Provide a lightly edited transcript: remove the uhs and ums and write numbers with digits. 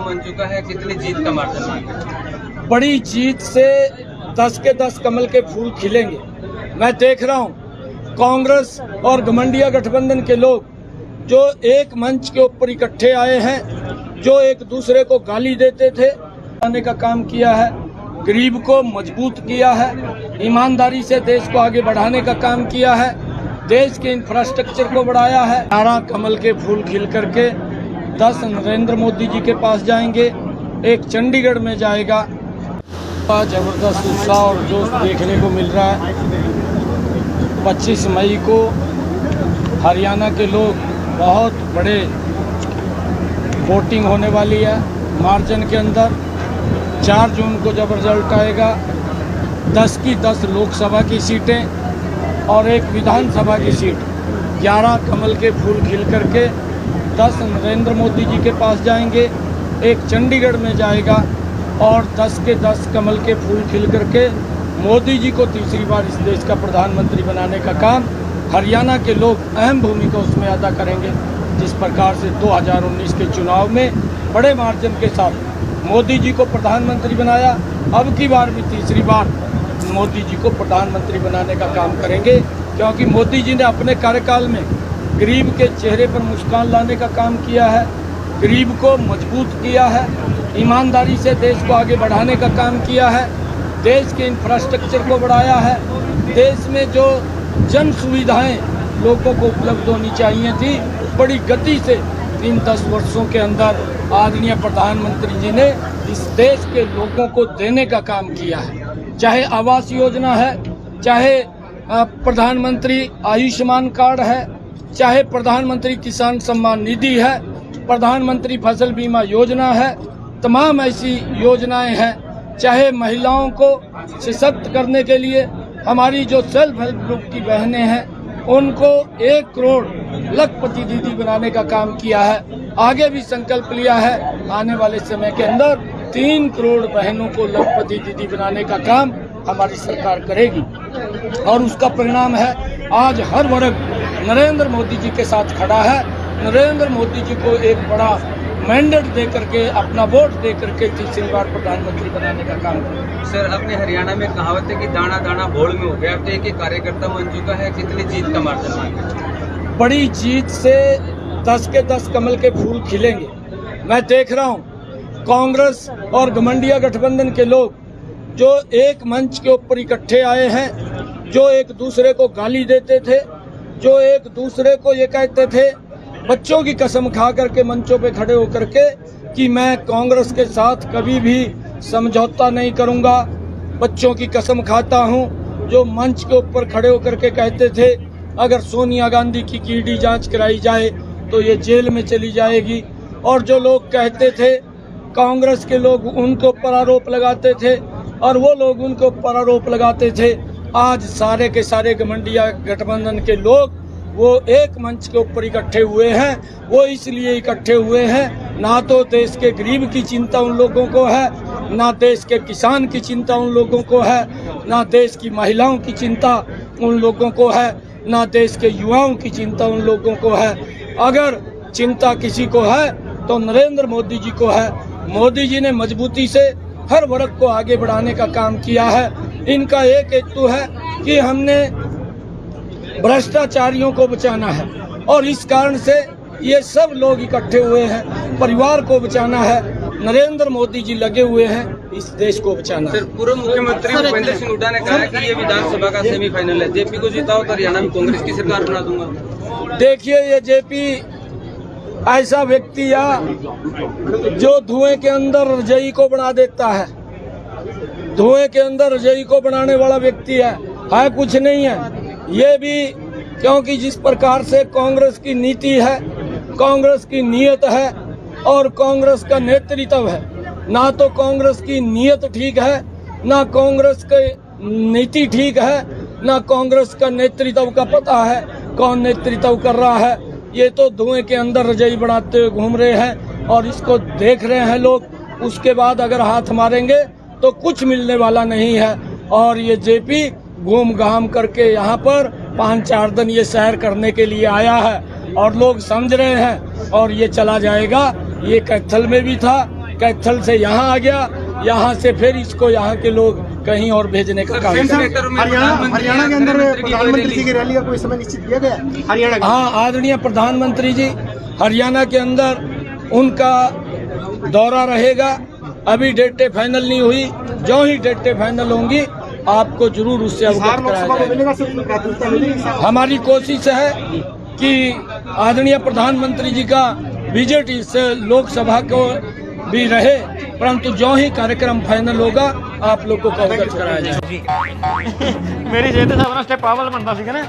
बन चुका है, कितनी जीत का मार्जिन है? बड़ी जीत से 10 के 10 कमल के फूल खिलेंगे। मैं देख रहा हूँ कांग्रेस और घमंडिया गठबंधन के लोग जो एक मंच के ऊपर इकट्ठे आए हैं, जो एक दूसरे को गाली देते थे, आने का काम किया है, गरीब को मजबूत किया है, ईमानदारी से देश को आगे बढ़ाने का काम किया है, देश के इंफ्रास्ट्रक्चर को बढ़ाया है। 11 कमल के फूल खिल करके 10 नरेंद्र मोदी जी के पास जाएंगे, एक चंडीगढ़ में जाएगा। जबरदस्त उत्साह और जोश देखने को मिल रहा है। 25 मई को हरियाणा के लोग बहुत बड़े वोटिंग होने वाली है मार्जिन के अंदर। 4 जून को जब रिजल्ट आएगा 10 की 10 लोकसभा की सीटें और एक विधानसभा की सीट, 11 कमल के फूल खिल करके 10 नरेंद्र मोदी जी के पास जाएंगे, एक चंडीगढ़ में जाएगा और 10 के 10 कमल के फूल खिल करके मोदी जी को तीसरी बार इस देश का प्रधानमंत्री बनाने का काम हरियाणा के लोग अहम भूमिका उसमें अदा करेंगे। जिस प्रकार से 2019 के चुनाव में बड़े मार्जिन के साथ मोदी जी को प्रधानमंत्री बनाया, अब की बार भी तीसरी बार मोदी जी को प्रधानमंत्री बनाने का काम करेंगे, क्योंकि मोदी जी ने अपने कार्यकाल में गरीब के चेहरे पर मुस्कान लाने का काम किया है, गरीब को मजबूत किया है, ईमानदारी से देश को आगे बढ़ाने का काम किया है, देश के इंफ्रास्ट्रक्चर को बढ़ाया है, देश में जो जन सुविधाएं लोगों को उपलब्ध होनी चाहिए थी, बड़ी गति से इन 10 वर्षों के अंदर आदरणीय प्रधानमंत्री जी ने इस देश के लोगों को देने का काम किया है। चाहे आवास योजना है, चाहे प्रधानमंत्री आयुष्मान कार्ड है, चाहे प्रधानमंत्री किसान सम्मान निधि है, प्रधानमंत्री फसल बीमा योजना है, तमाम ऐसी योजनाएं हैं। चाहे महिलाओं को सशक्त करने के लिए हमारी जो सेल्फ हेल्प ग्रुप की बहनें हैं उनको 1 करोड़ लखपति दीदी बनाने का काम किया है। आगे भी संकल्प लिया है आने वाले समय के अंदर 3 करोड़ बहनों को लखपति दीदी बनाने का काम हमारी सरकार करेगी और उसका परिणाम है आज हर वर्ग नरेंद्र मोदी जी के साथ खड़ा है। नरेंद्र मोदी जी को एक बड़ा मैंडेट दे करके, अपना वोट दे करके तीसरी बार प्रधानमंत्री बनाने का काम करें। सर, अपने हरियाणा में कहावत है कि दाना दाना भोड़ में हो गया, अब तो एक कार्यकर्ता बन चुका है, कितनी जीत का मार्जिन है? बड़ी जीत से 10 के 10 कमल के फूल खिलेंगे। मैं देख रहा हूँ कांग्रेस और घमंडिया गठबंधन के लोग जो एक मंच के ऊपर इकट्ठे आए हैं, जो एक दूसरे को गाली देते थे, जो एक दूसरे को ये कहते थे, बच्चों की कसम खा करके मंचों पे खड़े होकर के कि मैं कांग्रेस के साथ कभी भी समझौता नहीं करूंगा, बच्चों की कसम खाता हूं। जो मंच के ऊपर खड़े होकर के कहते थे अगर सोनिया गांधी की ईडी जांच कराई जाए तो ये जेल में चली जाएगी, और जो लोग कहते थे कांग्रेस के लोग उनके ऊपर आरोप लगाते थे और वो लोग उनके ऊपर आरोप लगाते थे, आज सारे के सारे घमंडिया गठबंधन के लोग वो एक मंच के ऊपर इकट्ठे हुए हैं। वो इसलिए इकट्ठे हुए हैं, ना तो देश के गरीब की चिंता उन लोगों को है, ना देश के किसान की चिंता उन लोगों को है, ना देश की महिलाओं की चिंता उन लोगों को है, ना देश के युवाओं की चिंता उन लोगों को है। अगर चिंता किसी को है तो नरेंद्र मोदी जी को है। मोदी जी ने मजबूती से हर वर्ग को आगे बढ़ाने का काम किया है। इनका एक हेतु है कि हमने भ्रष्टाचारियों को बचाना है और इस कारण से ये सब लोग इकट्ठे हुए हैं। परिवार को बचाना है, नरेंद्र मोदी जी लगे हुए हैं इस देश को बचाना। सर, पूर्व मुख्यमंत्री भूपेंद्र सिंह हुड्डा ने कहा कि ये विधानसभा का सेमीफाइनल है, जेपी को जिताओ तो हरियाणा में कांग्रेस की सरकार बना दूंगा। देखिए, ये जेपी ऐसा व्यक्ति है जो धुएं के अंदर रजई को बना देता है, धुएं के अंदर रजई को बनाने वाला व्यक्ति है कुछ नहीं है। ये भी क्योंकि जिस प्रकार से कांग्रेस की नीति है, कांग्रेस की नीयत है और कांग्रेस का नेतृत्व है, ना तो कांग्रेस की नीयत ठीक है, ना कांग्रेस की नीति ठीक है, ना कांग्रेस का नेतृत्व का पता है कौन नेतृत्व कर रहा है। ये तो धुएं के अंदर रजाई बनाते हुए घूम रहे हैं और इसको देख रहे हैं लोग। उसके बाद अगर हाथ मारेंगे तो कुछ मिलने वाला नहीं है। और ये जेपी घूम घाम करके यहाँ पर 5-4 दिन ये सैर करने के लिए आया है और लोग समझ रहे हैं और ये चला जाएगा। ये कैथल में भी था, कैथल से यहाँ आ गया, यहाँ से फिर इसको यहाँ के लोग कहीं और भेजने का काम सेंटर करें। सेक्टर में हरियाणा के अंदर प्रधानमंत्री जी की रैली का कोई समय निश्चित किया गया हरियाणा का? हाँ, आदरणीय प्रधानमंत्री जी हरियाणा के अंदर उनका दौरा रहेगा। अभी डेटें फाइनल नहीं हुई, जो ही डेटें फाइनल होंगी आपको जरूर उससे बिहार अवगत कराया लोकसभा को जाएगा। मिलेगा, सिर्फ प्राथमिकता मिलेगी साहब? हमारी कोशिश है कि आदरणीय प्रधानमंत्री जी का विजिट इस लोकसभा को भी रहे, परंतु जो ही कार्यक्रम फाइनल होगा आप लोगों को अवगत कराया जाएगा। मेरी जेते साहब स्टेप पावल बनता सीगा ना।